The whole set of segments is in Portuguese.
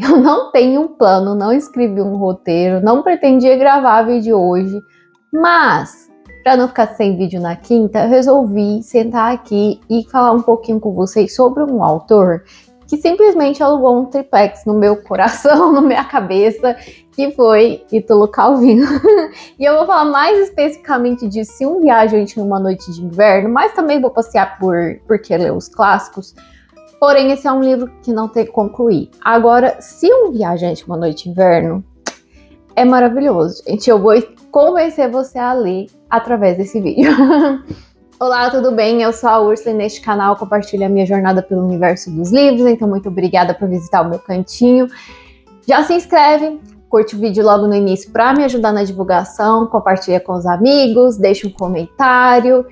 Eu não tenho um plano, não escrevi um roteiro, não pretendia gravar vídeo hoje, mas para não ficar sem vídeo na quinta, eu resolvi sentar aqui e falar um pouquinho com vocês sobre um autor que simplesmente alugou um triplex no meu coração, na minha cabeça, que foi Ítalo Calvino. E eu vou falar mais especificamente de Se um Viajante numa Noite de Inverno, mas também vou passear por que ler os clássicos. Porém, esse é um livro que não tem que concluir. Agora, Se um Viajante numa Noite de Inverno, é maravilhoso, gente. Eu vou convencer você a ler através desse vídeo. Olá, tudo bem? Eu sou a Úrsula e neste canal eu compartilho a minha jornada pelo universo dos livros, então muito obrigada por visitar o meu cantinho. Já se inscreve, curte o vídeo logo no início para me ajudar na divulgação, compartilha com os amigos, deixa um comentário.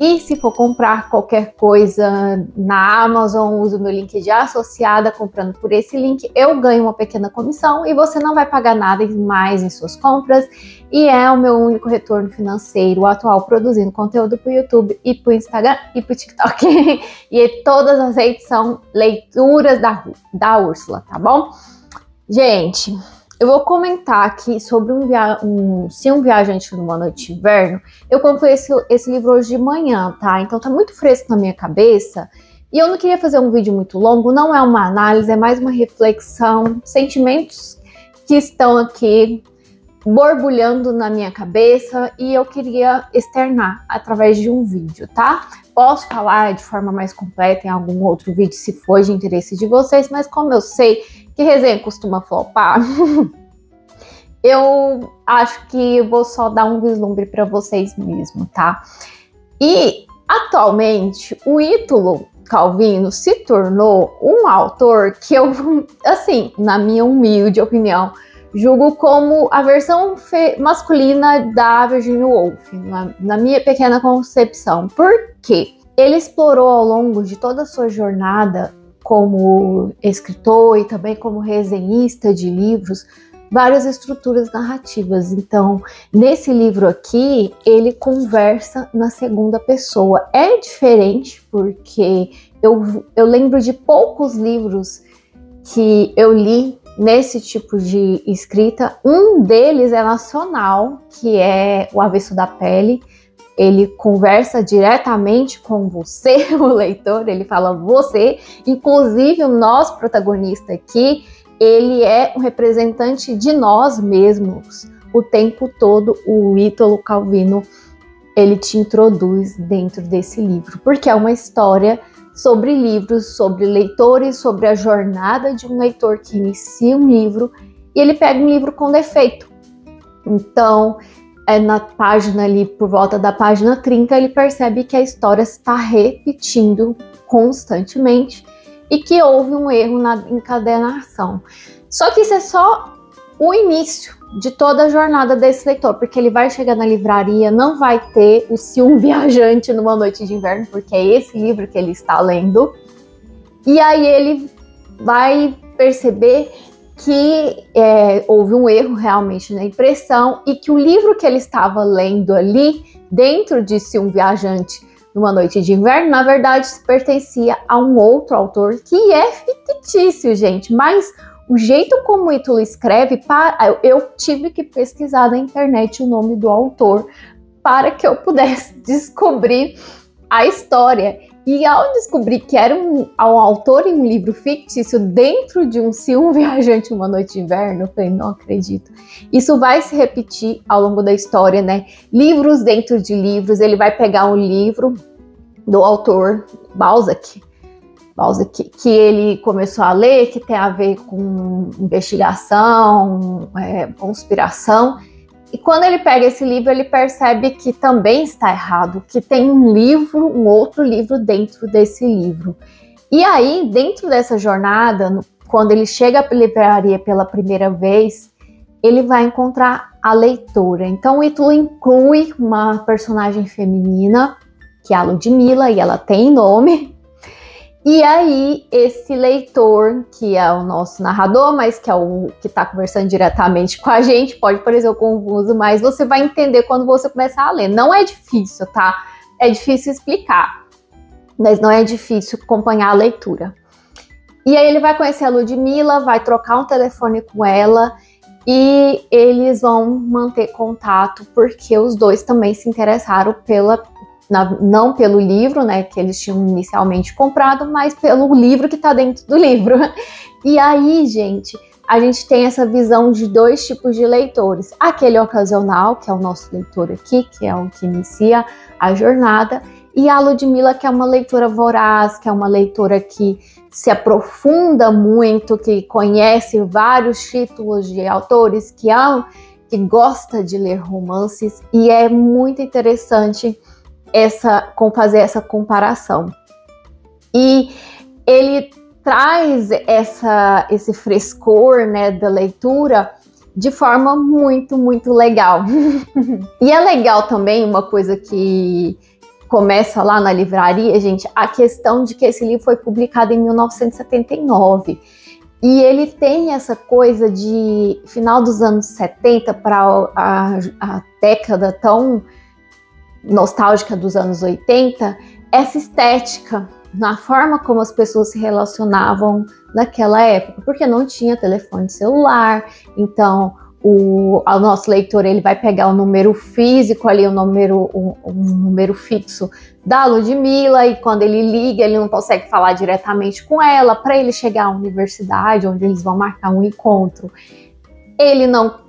E se for comprar qualquer coisa na Amazon, usa o meu link de associada, comprando por esse link, eu ganho uma pequena comissão e você não vai pagar nada mais em suas compras. E é o meu único retorno financeiro atual produzindo conteúdo para o YouTube e para o Instagram e para o TikTok. E todas as redes são leituras da Úrsula, tá bom? Gente, eu vou comentar aqui sobre Se um Viajante numa Noite de Inverno. Eu comprei esse livro hoje de manhã, tá? Então tá muito fresco na minha cabeça. E eu não queria fazer um vídeo muito longo, não é uma análise, é mais uma reflexão, sentimentos que estão aqui borbulhando na minha cabeça e eu queria externar através de um vídeo, tá? Posso falar de forma mais completa em algum outro vídeo se for de interesse de vocês, mas como eu sei que resenha costuma flopar, eu acho que eu vou só dar um vislumbre para vocês mesmo, tá? E atualmente o Ítalo Calvino se tornou um autor que eu, assim, na minha humilde opinião, julgo como a versão masculina da Virginia Woolf, na minha pequena concepção. Por quê? Ele explorou ao longo de toda a sua jornada como escritor e também como resenhista de livros, várias estruturas narrativas. Então, nesse livro aqui, ele conversa na segunda pessoa. É diferente porque eu lembro de poucos livros que eu li nesse tipo de escrita. Um deles é nacional, que é O Avesso da Pele. Ele conversa diretamente com você, o leitor, ele fala você. Inclusive, o nosso protagonista aqui, ele é um representante de nós mesmos. O tempo todo, o Ítalo Calvino, ele te introduz dentro desse livro, porque é uma história sobre livros, sobre leitores, sobre a jornada de um leitor que inicia um livro e ele pega um livro com defeito. Então, na página ali, por volta da página 30, ele percebe que a história está repetindo constantemente e que houve um erro na encadenação. Só que isso é só o início de toda a jornada desse leitor, porque ele vai chegar na livraria, não vai ter o Se um Viajante numa Noite de Inverno, porque é esse livro que ele está lendo, e aí ele vai perceber que houve um erro realmente na impressão e que o livro que ele estava lendo ali, dentro de Se um Viajante numa Noite de Inverno, na verdade pertencia a um outro autor que é fictício, gente, mas o jeito como o Ítalo escreve, eu tive que pesquisar na internet o nome do autor para que eu pudesse descobrir a história. E ao descobrir que era um autor em um livro fictício dentro de Se um Viajante uma Noite de Inverno, eu falei, não acredito. Isso vai se repetir ao longo da história, né? Livros dentro de livros, ele vai pegar um livro do autor Balzac, que ele começou a ler, que tem a ver com investigação, conspiração. E quando ele pega esse livro, ele percebe que também está errado, que tem um outro livro dentro desse livro. E aí, dentro dessa jornada, quando ele chega à livraria pela primeira vez, ele vai encontrar a leitora. Então, o Ítalo inclui uma personagem feminina, que é a Ludmilla, e ela tem nome. E aí, esse leitor, que é o nosso narrador, mas que é o que está conversando diretamente com a gente, pode parecer confuso, mas você vai entender quando você começar a ler. Não é difícil, tá? É difícil explicar, mas não é difícil acompanhar a leitura. E aí ele vai conhecer a Ludmilla, vai trocar um telefone com ela e eles vão manter contato porque os dois também se interessaram não pelo livro, né, que eles tinham inicialmente comprado, mas pelo livro que tá dentro do livro. E aí, gente, a gente tem essa visão de dois tipos de leitores. Aquele ocasional, que é o nosso leitor aqui, que é o que inicia a jornada, e a Ludmilla, que é uma leitora voraz, que é uma leitora que se aprofunda muito, que conhece vários títulos de autores, que gosta de ler romances, e é muito interessante fazer essa comparação. E ele traz esse frescor, né, da leitura de forma muito, muito legal. E é legal também uma coisa que começa lá na livraria, gente, a questão de que esse livro foi publicado em 1979. E ele tem essa coisa de final dos anos 70 para a década tão nostálgica dos anos 80, essa estética na forma como as pessoas se relacionavam naquela época, porque não tinha telefone celular, então o nosso leitor ele vai pegar o número físico ali, um número fixo da Ludmilla, e quando ele liga, ele não consegue falar diretamente com ela, para ele chegar à universidade, onde eles vão marcar um encontro. Ele não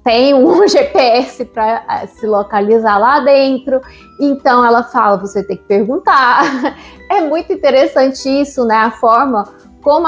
tem um GPS para se localizar lá dentro, então ela fala, você tem que perguntar. É muito interessante isso, né? A forma como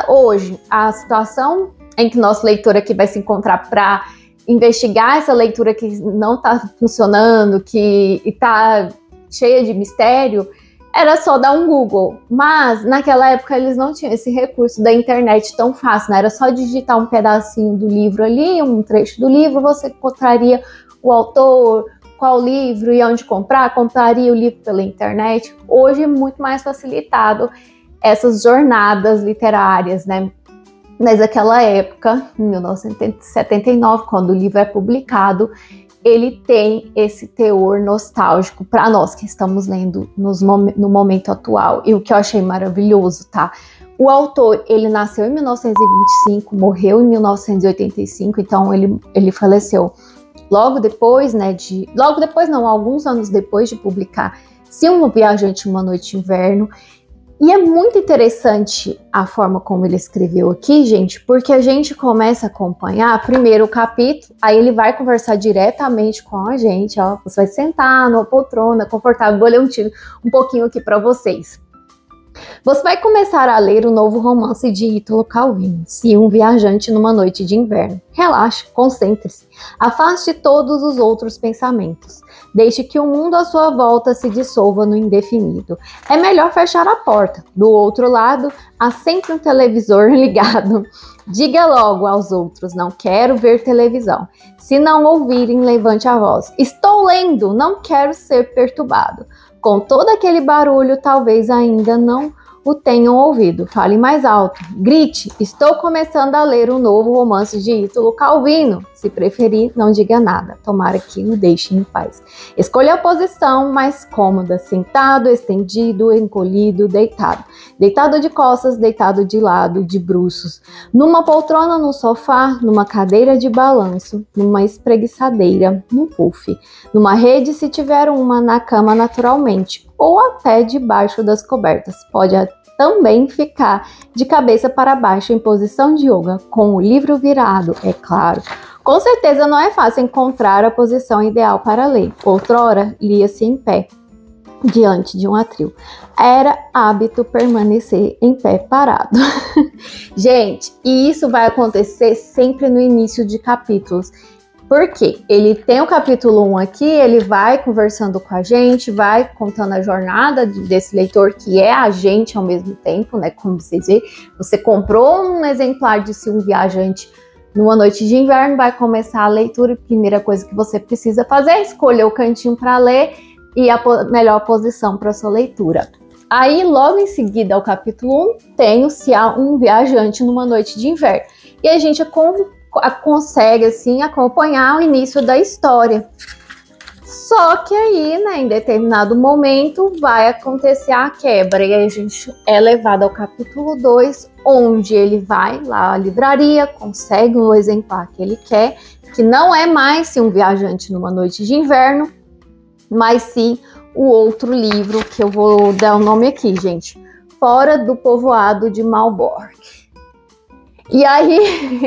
hoje, a situação em que nosso leitor aqui vai se encontrar para investigar essa leitura que não está funcionando, que está cheia de mistério, era só dar um Google. Mas naquela época eles não tinham esse recurso da internet tão fácil, né? Era só digitar um pedacinho do livro ali, um trecho do livro, você encontraria o autor, qual livro e onde comprar, compraria o livro pela internet. Hoje é muito mais facilitado essas jornadas literárias, né? Mas naquela época, em 1979, quando o livro é publicado, ele tem esse teor nostálgico para nós que estamos lendo no momento atual. E o que eu achei maravilhoso, tá? O autor, ele nasceu em 1925, morreu em 1985, então ele faleceu logo depois, né? Alguns anos depois de publicar Se um Viajante Uma Noite de Inverno. E é muito interessante a forma como ele escreveu aqui, gente, porque a gente começa a acompanhar primeiro o capítulo, aí ele vai conversar diretamente com a gente, ó, você vai sentar numa poltrona confortável, vou ler um pouquinho aqui para vocês. Você vai começar a ler o novo romance de Ítalo Calvino, Se um Viajante numa Noite de Inverno. Relaxe, concentre-se, afaste todos os outros pensamentos. Deixe que o mundo à sua volta se dissolva no indefinido. É melhor fechar a porta. Do outro lado, há sempre um televisor ligado. Diga logo aos outros, não quero ver televisão. Se não ouvirem, levante a voz. Estou lendo, não quero ser perturbado. Com todo aquele barulho, talvez ainda não o tenham ouvido. Fale mais alto. Grite, estou começando a ler um novo romance de Ítalo Calvino. Se preferir, não diga nada. Tomara que o deixe em paz. Escolha a posição mais cômoda. Sentado, estendido, encolhido, deitado. Deitado de costas, deitado de lado, de bruços. Numa poltrona, num sofá, numa cadeira de balanço, numa espreguiçadeira, num puff. Numa rede, se tiver uma, na cama naturalmente. Ou até debaixo das cobertas. Pode também ficar de cabeça para baixo em posição de yoga, com o livro virado, é claro. Com certeza não é fácil encontrar a posição ideal para ler. Outrora, lia-se em pé, diante de um atril. Era hábito permanecer em pé parado. Gente, e isso vai acontecer sempre no início de capítulos. Porque ele tem o capítulo 1 aqui, ele vai conversando com a gente, vai contando a jornada desse leitor que é a gente ao mesmo tempo, né? Como vocês veem, você comprou um exemplar de Se um Viajante numa Noite de Inverno, vai começar a leitura, a primeira coisa que você precisa fazer é escolher o cantinho para ler e a melhor posição para sua leitura. Aí, logo em seguida, ao capítulo 1, tem o Se há um Viajante numa Noite de Inverno. E a gente consegue assim acompanhar o início da história. Só que aí, né, em determinado momento, vai acontecer a quebra. E aí a gente é levado ao capítulo 2, onde ele vai lá à livraria, consegue o exemplar que ele quer, que não é mais Um Viajante numa Noite de Inverno, mas sim o outro livro, que eu vou dar o nome aqui, gente. Fora do Povoado de Malbork. E aí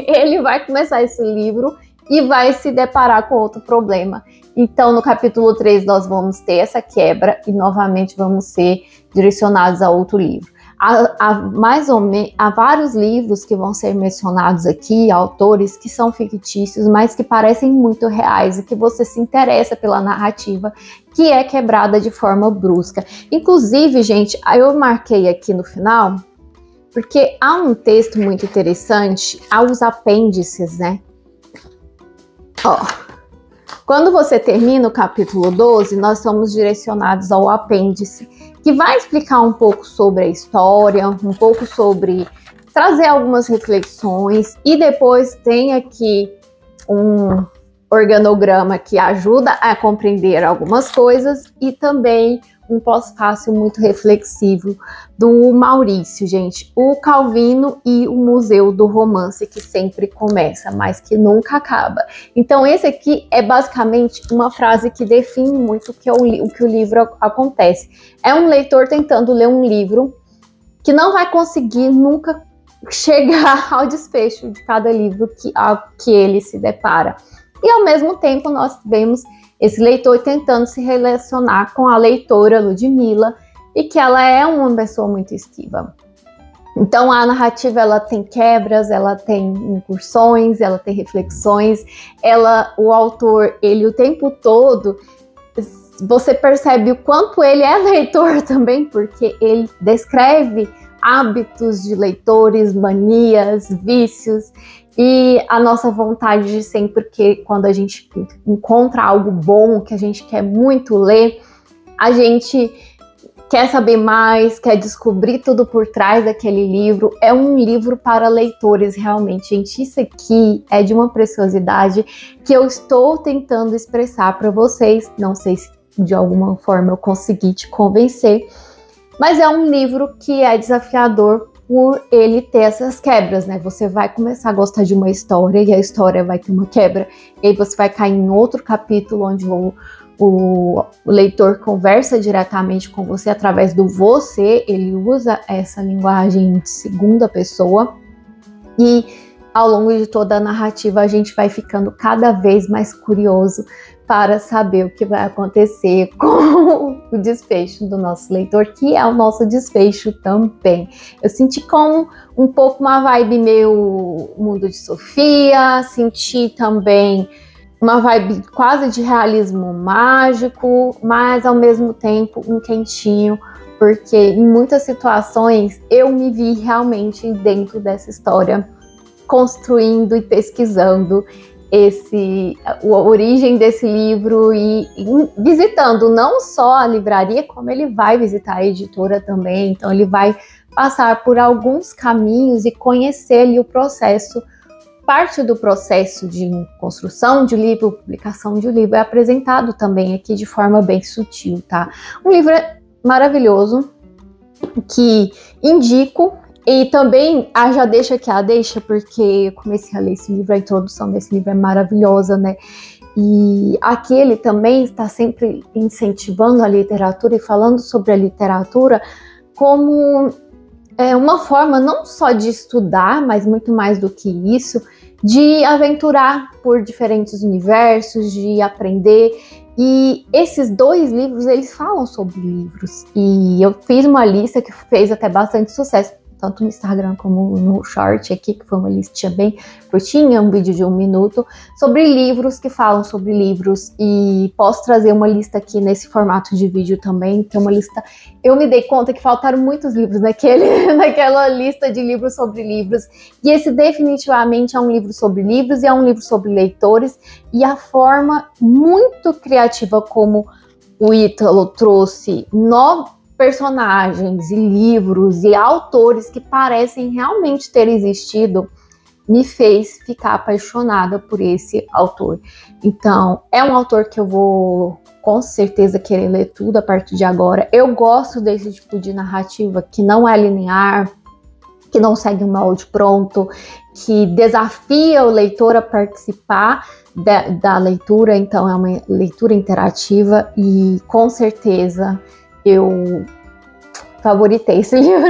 ele vai começar esse livro e vai se deparar com outro problema. Então, no capítulo 3, nós vamos ter essa quebra e novamente vamos ser direcionados a outro livro. Há vários livros que vão ser mencionados aqui, autores que são fictícios, mas que parecem muito reais e que você se interessa pela narrativa, que é quebrada de forma brusca. Inclusive, gente, eu marquei aqui no final, porque há um texto muito interessante, há os apêndices, né? Ó, quando você termina o capítulo 12, nós somos direcionados ao apêndice, que vai explicar um pouco sobre a história, um pouco sobre trazer algumas reflexões, e depois tem aqui um organograma que ajuda a compreender algumas coisas e também um pós-fácil muito reflexivo do Maurício, gente. O Calvino e o Museu do Romance, que sempre começa, mas que nunca acaba. Então esse aqui é basicamente uma frase que define muito o que o livro acontece. É um leitor tentando ler um livro que não vai conseguir nunca chegar ao desfecho de cada livro que ele se depara. E ao mesmo tempo nós vemos esse leitor tentando se relacionar com a leitora Ludmila e que ela é uma pessoa muito esquiva. Então a narrativa, ela tem quebras, ela tem incursões, ela tem reflexões, o autor, ele o tempo todo, você percebe o quanto ele é leitor também, porque ele descreve hábitos de leitores, manias, vícios, e a nossa vontade de sempre que quando a gente encontra algo bom, que a gente quer muito ler, a gente quer saber mais, quer descobrir tudo por trás daquele livro. É um livro para leitores, realmente, gente. Isso aqui é de uma preciosidade que eu estou tentando expressar para vocês. Não sei se de alguma forma eu consegui te convencer, mas é um livro que é desafiador por ele ter essas quebras, né? Você vai começar a gostar de uma história e a história vai ter uma quebra, e aí você vai cair em outro capítulo onde o leitor conversa diretamente com você através do você, ele usa essa linguagem de segunda pessoa, e ao longo de toda a narrativa a gente vai ficando cada vez mais curioso para saber o que vai acontecer com o desfecho do nosso leitor, que é o nosso desfecho também. Eu senti como um pouco uma vibe meio Mundo de Sofia, senti também uma vibe quase de realismo mágico, mas ao mesmo tempo um quentinho, porque em muitas situações eu me vi realmente dentro dessa história, construindo e pesquisando a origem desse livro e visitando não só a livraria, como ele vai visitar a editora também. Então ele vai passar por alguns caminhos e conhecer ali o processo. Parte do processo de construção de um livro, publicação de um livro, é apresentado também aqui de forma bem sutil, tá? Um livro maravilhoso que indico. E também, já deixa aqui a deixa, porque eu comecei a ler esse livro, a introdução desse livro é maravilhosa, né? E aqui ele também está sempre incentivando a literatura e falando sobre a literatura como uma forma não só de estudar, mas muito mais do que isso, de aventurar por diferentes universos, de aprender. E esses dois livros, eles falam sobre livros. E eu fiz uma lista que fez até bastante sucesso, tanto no Instagram como no short aqui, que foi uma listinha bem curtinha, um vídeo de 1 minuto, sobre livros que falam sobre livros, e posso trazer uma lista aqui nesse formato de vídeo também, tem uma lista, eu me dei conta que faltaram muitos livros naquela lista de livros sobre livros, e esse definitivamente é um livro sobre livros, e é um livro sobre leitores, e a forma muito criativa como o Ítalo trouxe personagens e livros e autores que parecem realmente ter existido me fez ficar apaixonada por esse autor. Então, é um autor que eu vou com certeza querer ler tudo a partir de agora. Eu gosto desse tipo de narrativa que não é linear, que não segue um molde pronto, que desafia o leitor a participar da leitura. Então é uma leitura interativa e com certeza eu favoritei esse livro.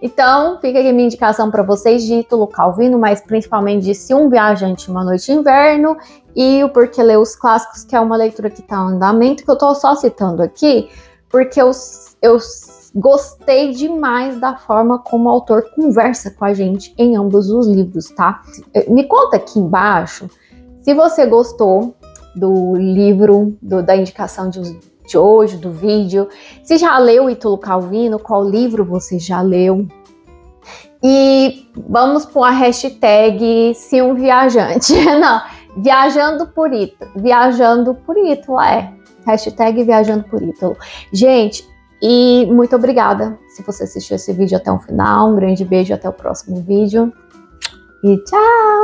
Então fica aqui a minha indicação para vocês de Ítalo Calvino, mas principalmente de Se um Viajante Uma Noite de Inverno e o Porquê Ler os Clássicos, que é uma leitura que está em andamento, que eu estou só citando aqui, porque eu gostei demais da forma como o autor conversa com a gente em ambos os livros, tá? Me conta aqui embaixo se você gostou do livro, da indicação de hoje, do vídeo, se já leu Ítalo Calvino, qual livro você já leu. E vamos pôr a hashtag Se um Viajante. Não, Viajando por Ítalo. Viajando por Ítalo, Hashtag Viajando por Ítalo. Gente, e muito obrigada se você assistiu esse vídeo até o final. Um grande beijo, até o próximo vídeo. E tchau!